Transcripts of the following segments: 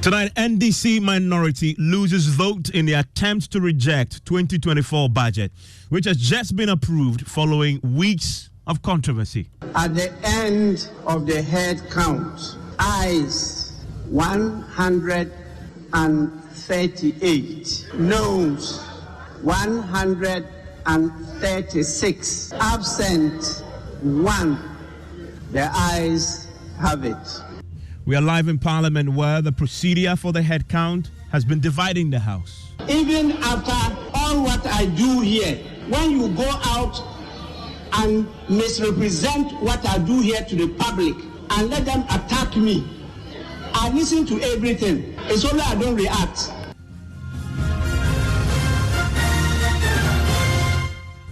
Tonight, NDC minority loses vote in the attempt to reject 2024 budget, which has just been approved following weeks of controversy. At the end of the head count, ayes 138, noes 136, absent 1. The ayes have it. We are live in Parliament where the procedure for the head count has been dividing the House. Even after all what I do here, when you go out and misrepresent what I do here to the public and let them attack me, I listen to everything. It's only I don't react.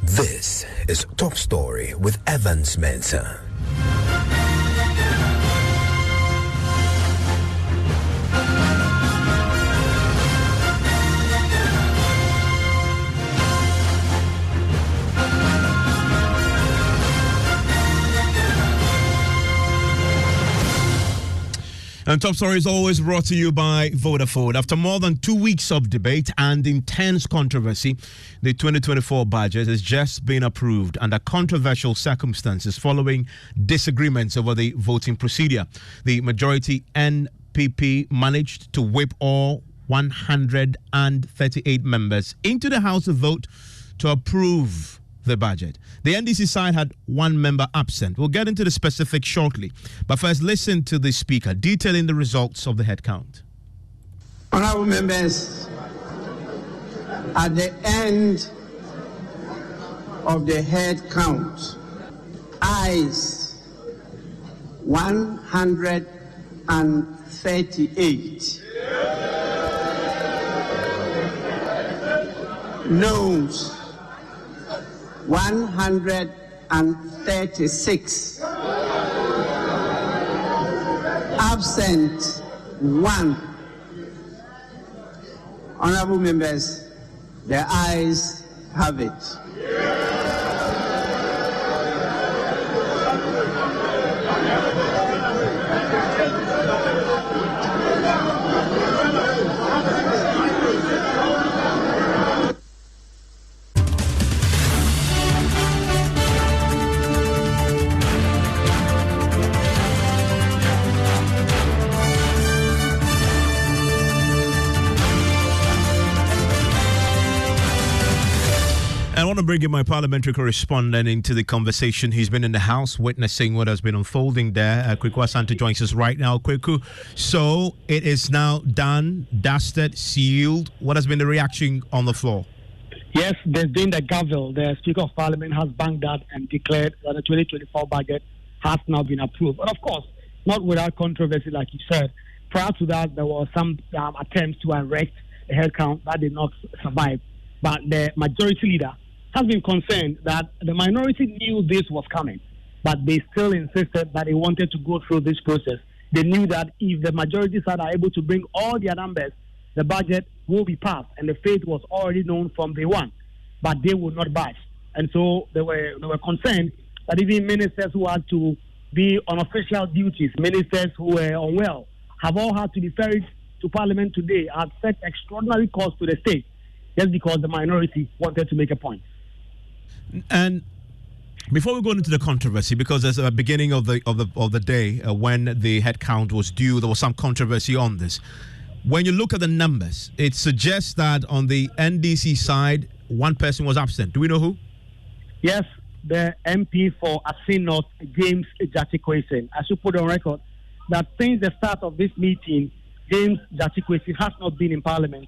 This is Top Story with Evans Mensah. And Top Story is always brought to you by Vodafone. After more than 2 weeks of debate and intense controversy, the 2024 budget has just been approved under controversial circumstances following disagreements over the voting procedure. The majority NPP managed to whip all 138 members into the House to vote to approve the budget. The NDC side had one member absent. We'll get into the specifics shortly. But first, listen to the Speaker detailing the results of the head count. Honourable members, at the end of the head count, ayes 138, noes 136, absent 1. Honourable members, the ayes have it. I want to bring in my parliamentary correspondent into the conversation. He's been in the House witnessing what has been unfolding there. Kweku Asante joins us right now. Kweku, so it is now done, dusted, sealed. What has been the reaction on the floor? Yes, there's been the gavel. The Speaker of Parliament has banged that and declared that the 2024 budget has now been approved. But of course, not without controversy, like you said. Prior to that, there were some attempts to erect a head count that did not survive. But the majority leader has been concerned that the minority knew this was coming, but they still insisted that they wanted to go through this process. They knew that if the majority side are able to bring all their numbers, the budget will be passed, and the fate was already known from day one, but they would not budge. And so they were concerned that even ministers who had to be on official duties, ministers who were unwell, have all had to be ferried to Parliament today at such extraordinary cost to the state, just because the minority wanted to make a point. And before we go into the controversy, because at the beginning of the day when the head count was due, there was some controversy on this. When you look at the numbers, it suggests that on the NDC side, one person was absent. Do we know who? Yes, the MP for Asin North, James Jatikwesen. I should put on record that since the start of this meeting, James Jatikwesen has not been in Parliament.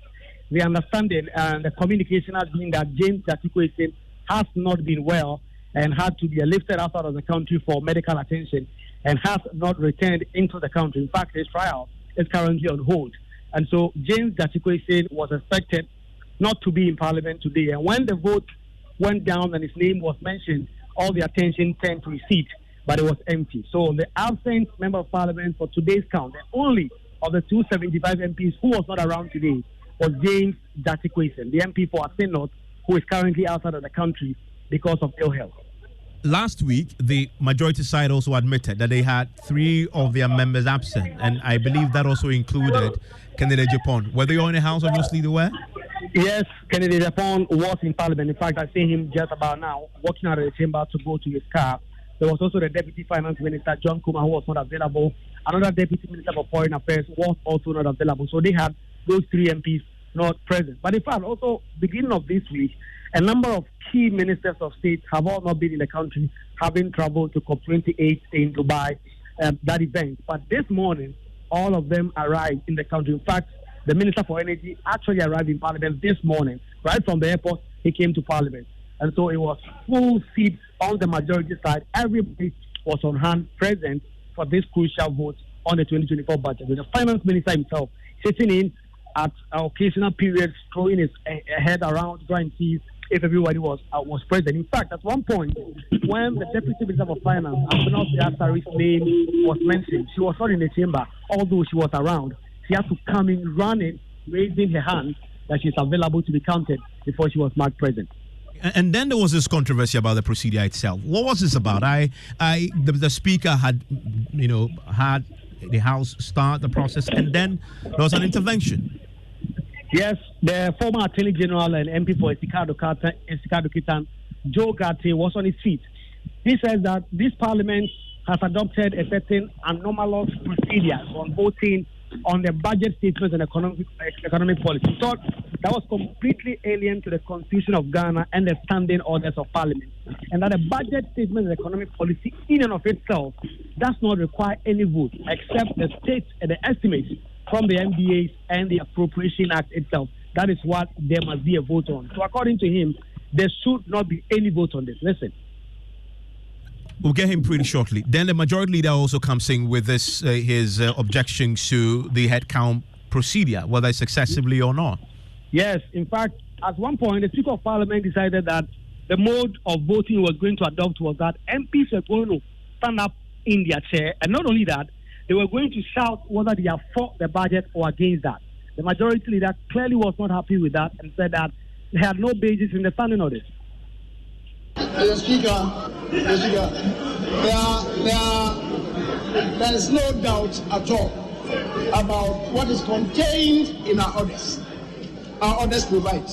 The understanding and the communication has been that James Jatikwesen has not been well and had to be lifted outside of the country for medical attention and has not returned into the country. In fact, his trial is currently on hold. And so James Jatikwesen was expected not to be in Parliament today. And when the vote went down and his name was mentioned, all the attention turned to his seat, but it was empty. So the absent member of Parliament for today's count, the only of the 275 MPs who was not around today, was James Jatikwesen, the MP for Asin North, who is currently outside of the country because of ill health. last week, the majority side also admitted that they had 3 of their members absent, and I believe that also included Kennedy Japan. Were they all in the House? Obviously, they were. Yes, Kennedy Japan was in Parliament. In fact, I see him just about now walking out of the chamber to go to his car. There was also the Deputy Finance Minister, John Kuma, who was not available. Another Deputy Minister for Foreign Affairs was also not available. So they had those 3 MPs not present. But in fact, also, beginning of this week, a number of key ministers of state have all not been in the country, having traveled to COP28 in Dubai, that event. But this morning, all of them arrived in the country. In fact, the Minister for Energy actually arrived in Parliament this morning. Right from the airport, he came to Parliament. And so it was full seats on the majority side. Everybody was on hand, present for this crucial vote on the 2024 budget. With the Finance Minister himself sitting in at occasional periods, throwing his head around, trying to see if everybody was present. In fact, at one point, when the Deputy Minister for Finance, Abdullah Sari's name was mentioned, she was not in the chamber, although she was around. She had to come in running, raising her hand that she's available to be counted before she was marked present. And then there was this controversy about the procedure itself. What was this about? The Speaker had the House start the process, and then there was an intervention. Yes, the former Attorney General and MP for Esikado Kitan, Joe Garte, was on his feet. He says that this Parliament has adopted a certain anomalous procedures on voting on the budget statements and economic policy. He thought that was completely alien to the Constitution of Ghana and the standing orders of Parliament, and that the budget statement and economic policy in and of itself does not require any vote except the state and the estimates from the MBAs and the Appropriation Act itself. That is what there must be a vote on. So according to him, there should not be any vote on this. Listen. We'll get him pretty shortly. Then the majority leader also comes in with this his objections to the headcount procedure, whether it's excessively or not. Yes, in fact, at one point, the Speaker of Parliament decided that the mode of voting he was going to adopt was that MPs were going to stand up in their chair, and not only that, they were going to shout whether they are for the budget or against that. The majority leader clearly was not happy with that and said that they had no basis in the standing orders. Mr. Speaker, there is no doubt at all about what is contained in our orders. Our orders provide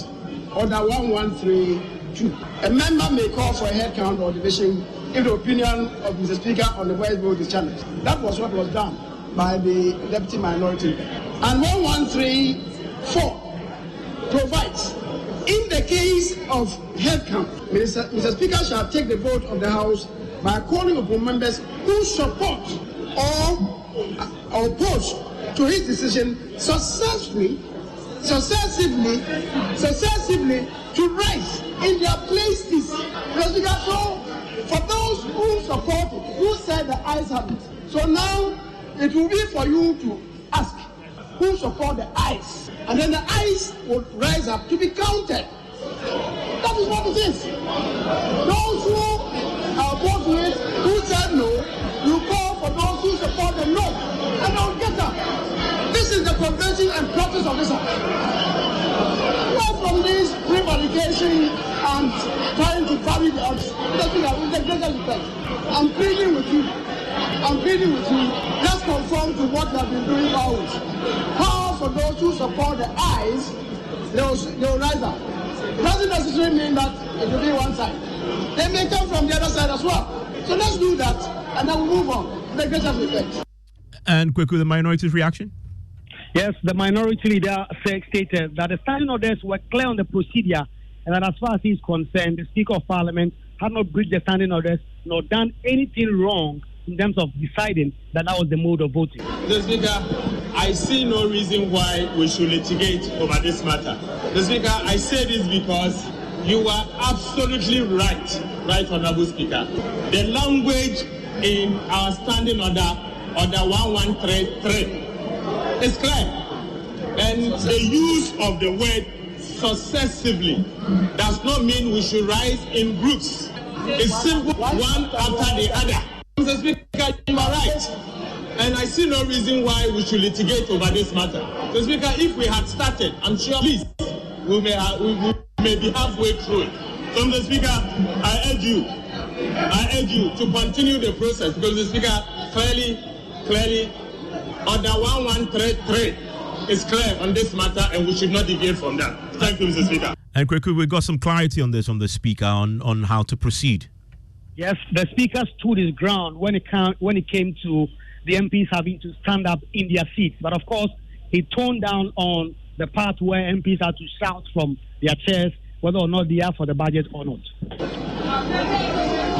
Order 1132. A member may call for a headcount or division if the opinion of Mr. Speaker on the voice vote is challenged. That was what was done by the Deputy Minority. And 1134 provides, in the case of headcount, Mr. Speaker shall take the vote of the House by calling upon members who support or oppose to his decision successively to rise in their places. Mr. Speaker, so for those who support it, who said the ayes have it. So now it will be for you to ask who support the ayes, and then the ayes will rise up to be counted. That is what it is. Those who are opposed to it, who said no, you call for those who support the no, and they'll get up. This is the convention and practice of this house. Apart from this prevarication and trying to vary the odds, I'm pleading with you. Let's conform to what we have been doing always. Call for those who support the ayes, they will rise up. It doesn't necessarily mean that it will be one side. They may come from the other side as well. So let's do that, and then we'll move on. The greatest effect. And quickly, the minority's reaction? Yes, the minority leader stated that the standing orders were clear on the procedure, and that as far as he's concerned, the Speaker of Parliament had not breached the standing orders nor done anything wrong in terms of deciding that was the mode of voting. Mr. Speaker, I see no reason why we should litigate over this matter. Mr. Speaker, I say this because you are absolutely right, Honorable Speaker. The language in our standing order 1133, is clear. And the use of the word successively does not mean we should rise in groups. It's simple, one after the other. Mr. Speaker, you are right. And I see no reason why we should litigate over this matter. Mr. Speaker, if we had started, I'm sure please, we may be halfway through it. So, Mr. Speaker, I urge you I urge you to continue the process because the Speaker clearly, Order 1133 is clear on this matter and we should not deviate from that. Thank you, Mr. Speaker. And Kweku, we got some clarity on this from the Speaker on how to proceed. Yes, the Speaker stood his ground when it came to the MPs having to stand up in their seats. But of course, he toned down on the part where MPs had to shout from their chairs whether or not they are for the budget or not.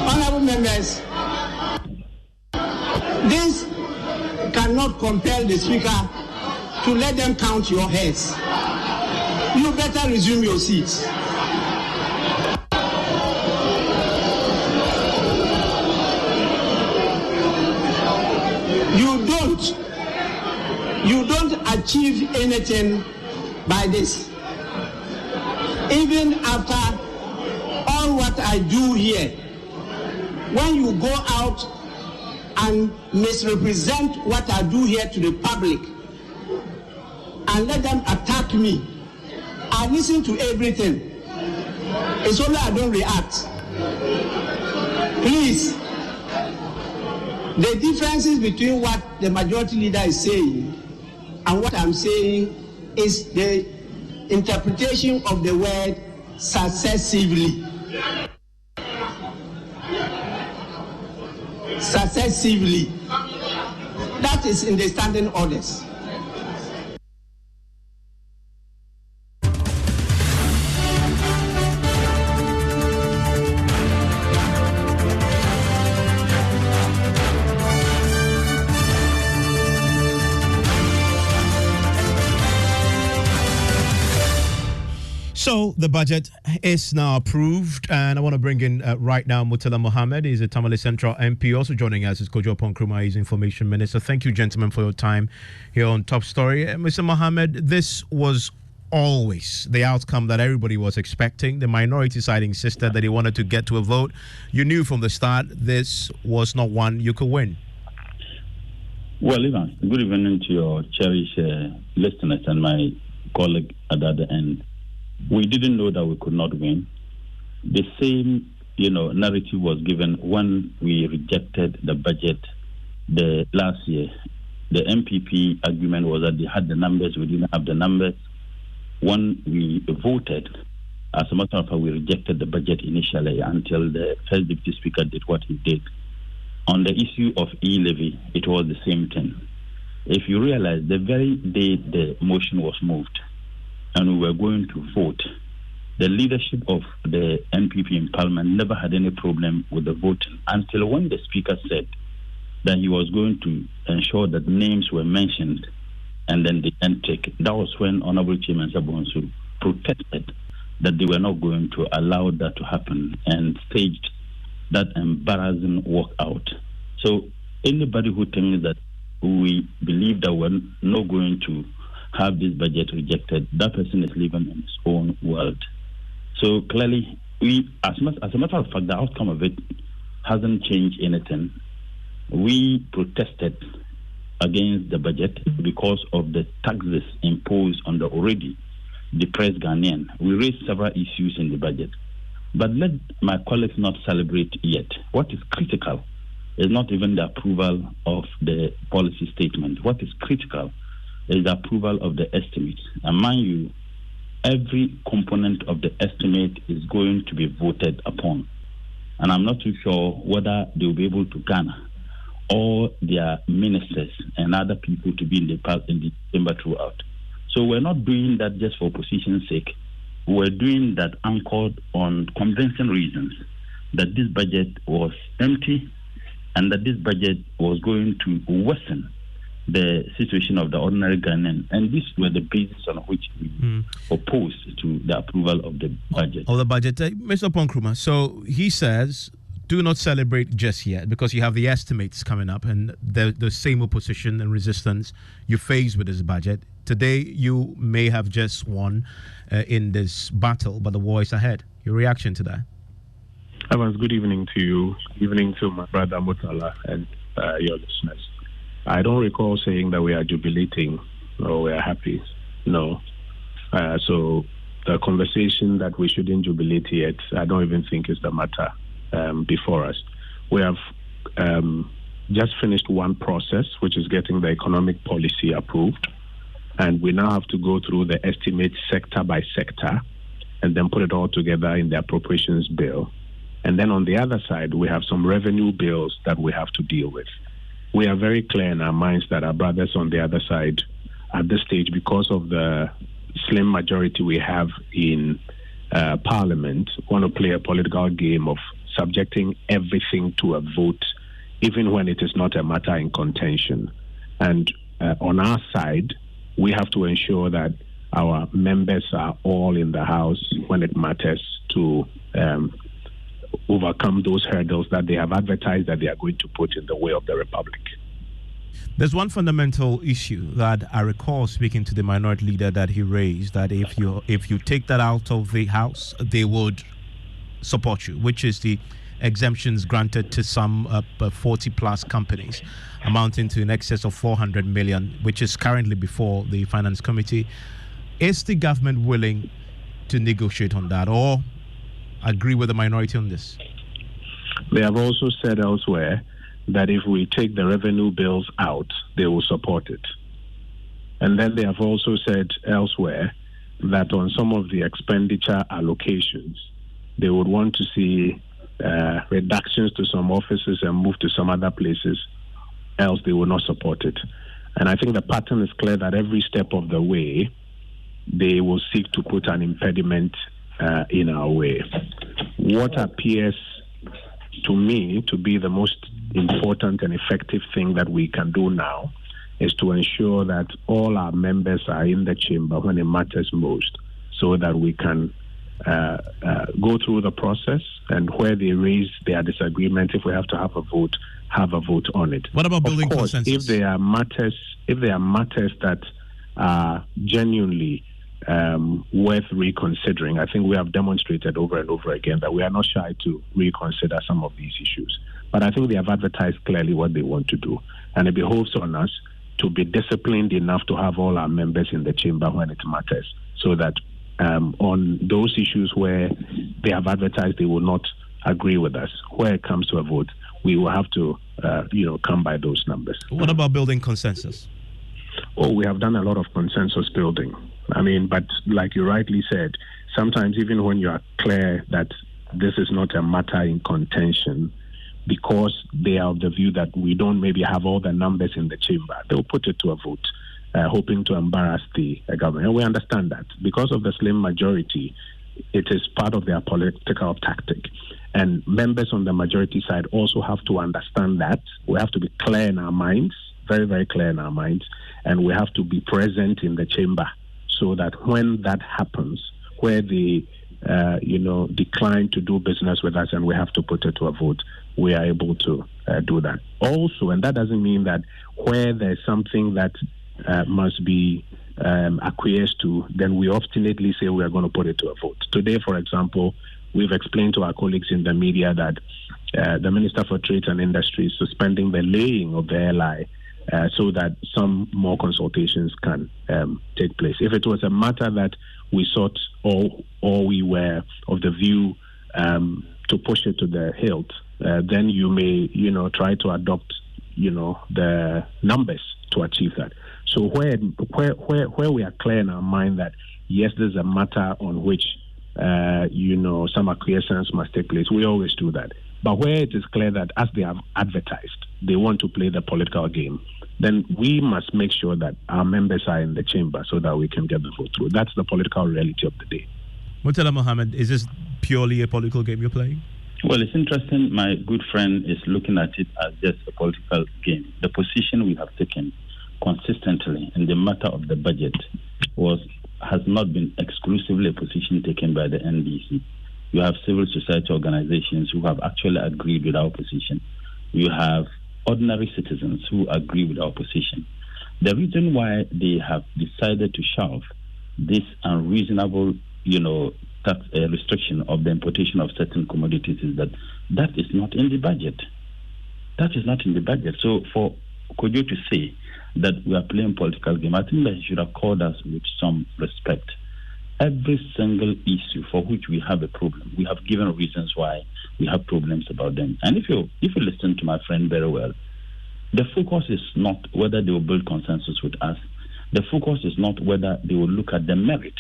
Honorable members, this cannot compel the Speaker to let them count your heads. You better resume your seats. You don't achieve anything by this. Even after all what I do here, when you go out and misrepresent what I do here to the public and let them attack me, I listen to everything. It's only I don't react. Please, the differences between what the majority leader is saying and what I'm saying is the interpretation of the word successively. Successively. That is in the standing orders. So the budget is now approved, and I want to bring in right now Murtala Mohammed. He's a Tamale Central MP. Also joining us is Kojo Ponkrumah, he's Information Minister. Thank you, gentlemen, for your time here on Top Story. Mr. Mohammed, this was always the outcome that everybody was expecting. The minority side insisted that they wanted to get to a vote. You knew from the start this was not one you could win. Well, Ivan, good evening to your cherished listeners and my colleague at the other end. We didn't know that we could not win. The same, narrative was given when we rejected the budget the last year. The MPP argument was that they had the numbers, we didn't have the numbers. When we voted, as a matter of fact, we rejected the budget initially until the first deputy speaker did what he did. On the issue of e-levy, it was the same thing. If you realize, the very day the motion was moved, and we were going to vote, the leadership of the NPP in Parliament never had any problem with the voting until when the Speaker said that he was going to ensure that names were mentioned and then the intake. That was when Honorable Chairman Sabonsu protested that they were not going to allow that to happen and staged that embarrassing walkout. So anybody who thinks that we believe that we're not going to have this budget rejected, that person is living in his own world. So clearly, as a matter of fact, the outcome of it hasn't changed anything. We protested against the budget because of the taxes imposed on the already depressed Ghanaian. We raised several issues in the budget. But let my colleagues not celebrate yet. What is critical is not even the approval of the policy statement. What is critical is the approval of the estimate. And mind you, every component of the estimate is going to be voted upon. And I'm not too sure whether they will be able to garner all their ministers and other people to be in the chamber throughout. So we're not doing that just for opposition's sake. We're doing that anchored on convincing reasons that this budget was empty and that this budget was going to worsen the situation of the ordinary Ghanaian. And these were the basis on which we opposed to the approval of the budget. Of the budget. Mr. Ponkrumah, so he says, do not celebrate just yet because you have the estimates coming up and the same opposition and resistance you face with this budget. Today, you may have just won in this battle, but the war is ahead. Your reaction to that? Evans, good evening to you. Good evening to my brother Murtala and your listeners. I don't recall saying that we are jubilating or we are happy. No. So the conversation that we shouldn't jubilate yet, I don't even think is the matter. before us. We have just finished one process, which is getting the economic policy approved. And we now have to go through the estimates sector by sector and then put it all together in the appropriations bill. And then on the other side, we have some revenue bills that we have to deal with. We are very clear in our minds that our brothers on the other side, at this stage, because of the slim majority we have in Parliament, want to play a political game of subjecting everything to a vote, even when it is not a matter in contention. And on our side, we have to ensure that our members are all in the House when it matters to overcome those hurdles that they have advertised that they are going to put in the way of the Republic. There's one fundamental issue that I recall speaking to the minority leader that he raised, that if you take that out of the House, they would support you, which is the exemptions granted to some 40-plus companies, amounting to in excess of 400 million, which is currently before the Finance Committee. Is the government willing to negotiate on that or agree with the minority on this? They have also said elsewhere that if we take the revenue bills out, they will support it. And then they have also said elsewhere that on some of the expenditure allocations, they would want to see reductions to some offices and move to some other places, else they will not support it. And I think the pattern is clear that every step of the way, they will seek to put an impediment in our way. What appears to me to be the most important and effective thing that we can do now is to ensure that all our members are in the chamber when it matters most, so that we can go through the process, and where they raise their disagreement, if we have to have a vote on it. What about building of course, consensus? If there are matters that are genuinely worth reconsidering, I think we have demonstrated over and over again that we are not shy to reconsider some of these issues. But I think they have advertised clearly what they want to do, and it behoves on us to be disciplined enough to have all our members in the chamber when it matters, so that on those issues where they have advertised they will not agree with us, where it comes to a vote, we will have to come by those numbers. What about building consensus? Oh, we have done a lot of consensus building. I mean, but like you rightly said, sometimes even when you are clear that this is not a matter in contention, because they are of the view that we don't maybe have all the numbers in the chamber, they'll put it to a vote, hoping to embarrass the government. And we understand that. Because of the slim majority, it is part of their political tactic. And members on the majority side also have to understand that. We have to be clear in our minds, very, very clear in our minds, and we have to be present in the chamber so that when that happens, where they decline to do business with us and we have to put it to a vote, we are able to do that. Also, and that doesn't mean that where there's something that must be acquiesced to, then we obstinately say we are going to put it to a vote. Today, for example, we've explained to our colleagues in the media that the Minister for Trade and Industry is suspending the laying of the LI so that some more consultations can take place. If it was a matter that we sought or we were of the view to push it to the hilt, then you may, try to adopt, the numbers to achieve that. So where we are clear in our mind that, yes, there's a matter on which, some acquiescence must take place, we always do that. But where it is clear that as they have advertised, they want to play the political game, then we must make sure that our members are in the chamber so that we can get the vote through. That's the political reality of the day. Murtala Mohammed, is this purely a political game you're playing? Well, it's interesting. My good friend is looking at it as just a political game. The position we have taken consistently in the matter of the budget has not been exclusively a position taken by the NDC. You have civil society organizations who have actually agreed with our position. You have ordinary citizens who agree with our position. The reason why they have decided to shelve this unreasonable, tax restriction of the importation of certain commodities is that is not in the budget. That is not in the budget. So for Kojo to say that we are playing political game, I think that he should have called us with some respect every single issue for which we have a problem, we have given reasons why we have problems about them. And if you listen to my friend very well, the focus is not whether they will build consensus with us. The focus is not whether they will look at the merit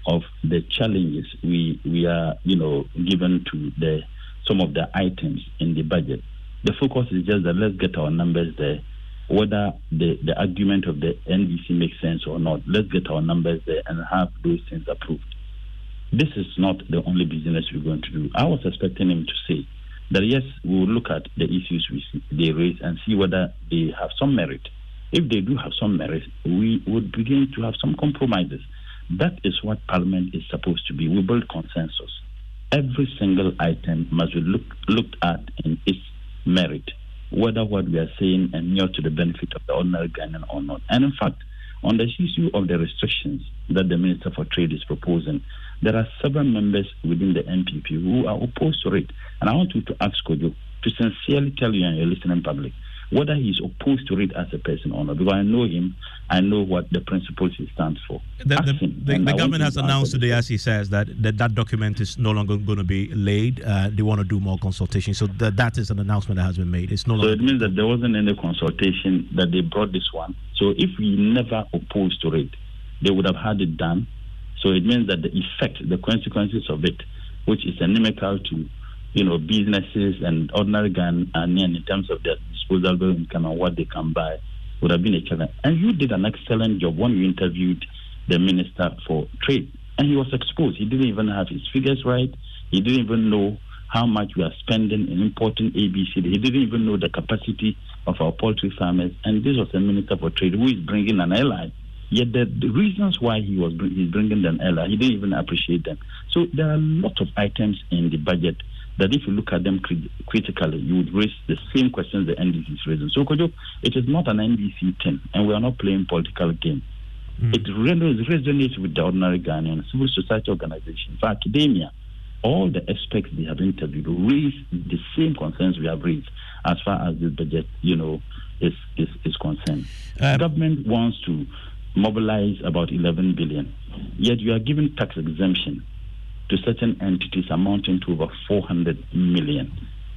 of the challenges we are, given to some of the items in the budget. The focus is just that let's get our numbers there. Whether the argument of the NDC makes sense or not, let's get our numbers there and have those things approved. This is not the only business we're going to do. I was expecting him to say that yes, we will look at the issues they raise and see whether they have some merit. If they do have some merit, we would begin to have some compromises. That is what Parliament is supposed to be. We build consensus. Every single item must be looked at in its merit, whether what we are saying and near to the benefit of the ordinary Ghanaian or not. And in fact, on the issue of the restrictions that the Minister for Trade is proposing, there are several members within the NPP who are opposed to it. And I want you to ask Kojo to sincerely tell you and your listening public whether he is opposed to it as a person or not. Because I know him, I know what the principles he stands for. The government has announced today, as he says, that document is no longer going to be laid. They want to do more consultation. So that is an announcement that has been made. It's no longer. So it means that there wasn't any consultation, that they brought this one. So if we never opposed to it, they would have had it done. So it means that the effect, the consequences of it, which is inimical to businesses and ordinary Ghanaians in terms of their disposable income and what they can buy, would have been a challenge. And you did an excellent job when you interviewed the Minister for Trade, and he was exposed. He didn't even have his figures right. He didn't even know how much we are spending in importing ABC. He didn't even know the capacity of our poultry farmers. And this was a Minister for Trade who is bringing an ally. Yet the reasons why he's bringing an ally, he didn't even appreciate them. So there are a lot of items in the budget that if you look at them critically, you would raise the same questions the NDC is raising. So, Kojo, it is not an NDC thing, and we are not playing political game. It resonates with the ordinary Ghanaian, civil society organizations, academia. All the aspects they have interviewed raise the same concerns we have raised as far as this budget, is concerned. Government wants to mobilize about 11 billion, yet you are giving tax exemption to certain entities amounting to over 400 million.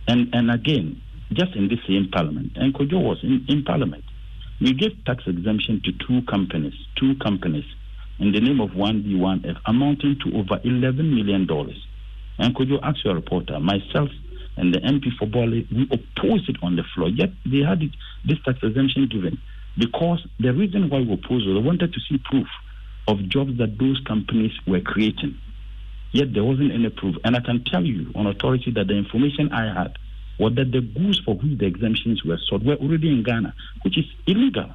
And again, just in this same parliament, and Kojo was in parliament, we gave tax exemption to two companies in the name of 1B1F amounting to over $11 million. And Kojo, ask your reporter, myself and the MP for Bali, we opposed it on the floor, yet they had this tax exemption given because the reason why we opposed was they wanted to see proof of jobs that those companies were creating. Yet there wasn't any proof. And I can tell you on authority that the information I had was that the goods for which the exemptions were sought were already in Ghana, which is illegal.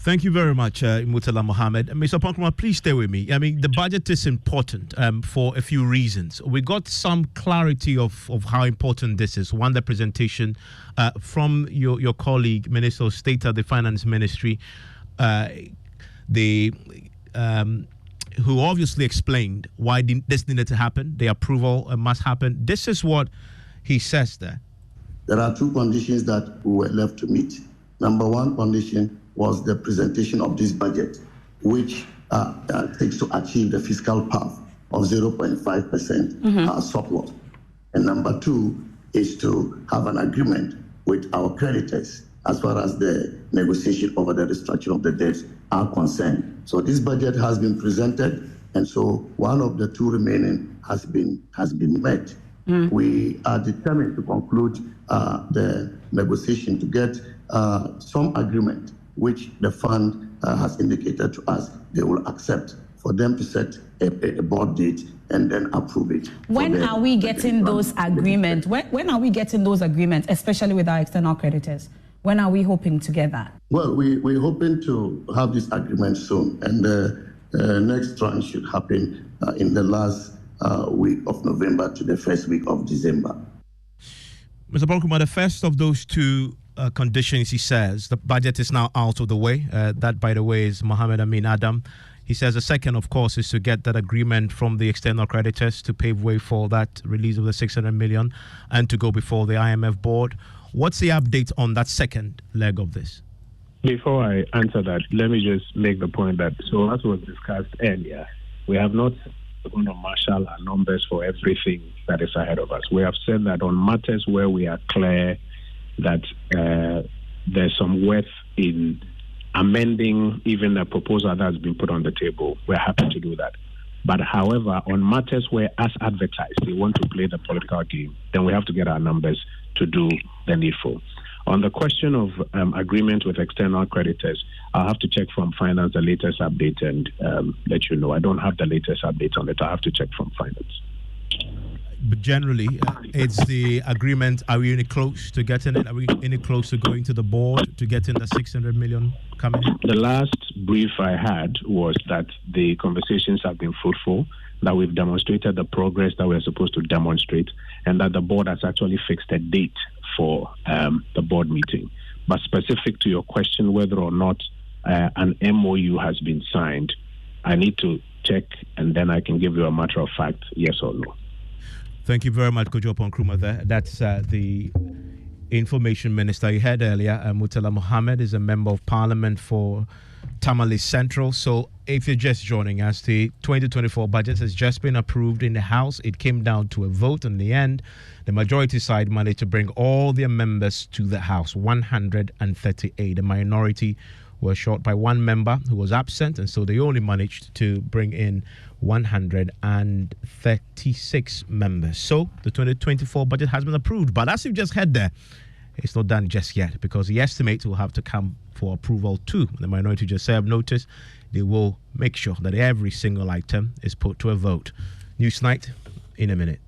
Thank you very much, Murtala Mohammed. Mr. Pankrama, please stay with me. I mean, the budget is important for a few reasons. We got some clarity of how important this is. One, the presentation from your colleague, Minister of State at the Finance Ministry, who obviously explained why this needed to happen. The approval must happen. This is what he says there. There are two conditions that we were left to meet. Number one condition was the presentation of this budget, which takes to achieve the fiscal path of 0.5% surplus. And number two is to have an agreement with our creditors as far as the negotiation over the restructuring of the debts are concerned. So this budget has been presented, and so one of the two remaining has been met. We are determined to conclude the negotiation to get some agreement, which the fund has indicated to us they will accept, for them to set a board date and then approve it. When are we getting those agreements? When are we getting those agreements, especially with our external creditors? When are we hoping to get that? Well, we're hoping to have this agreement soon, and the next tranche should happen in the last week of November to the first week of December. Mr. Pankrama, the first of those two conditions, he says, the budget is now out of the way. That, by the way, is Mohammed Amin Adam. He says the second, of course, is to get that agreement from the external creditors to pave way for that release of the 600 million and to go before the IMF board. What's the update on that second leg of this? Before I answer that, let me just make the point that, so as was discussed earlier, we have not going to marshal our numbers for everything that is ahead of us. We have said that on matters where we are clear that there's some worth in amending even a proposal that's been put on the table, we're happy to do that. But however, on matters where, as advertised, they want to play the political game, then we have to get our numbers to do the needful. On the question of agreement with external creditors, I'll have to check from finance the latest update and let you know. I don't have the latest update on it. I have to check from finance. But generally, it's the agreement. Are we any close to getting it? Are we any close to going to the board to getting the 600 million coming in? The last brief I had was that the conversations have been fruitful, that we've demonstrated the progress that we're supposed to demonstrate, and that the board has actually fixed a date for the board meeting. But specific to your question whether or not an MOU has been signed, I need to check, and then I can give you a matter of fact, yes or no. Thank you very much, Kojo Nkrumah there. That's the Information Minister you heard earlier. Murtala Mohammed is a Member of Parliament for Tamale Central. So if you're just joining us, the 2024 budget has just been approved in the House. It came down to a vote. In the end, the majority side managed to bring all their members to the House, 138. The minority were short by one member who was absent, and so they only managed to bring in 136 members. So the 2024 budget has been approved. But as you've just heard there, it's not done just yet, because the estimates will have to come for approval too. The minority just served notice. They will make sure that every single item is put to a vote. Newsnight in a minute.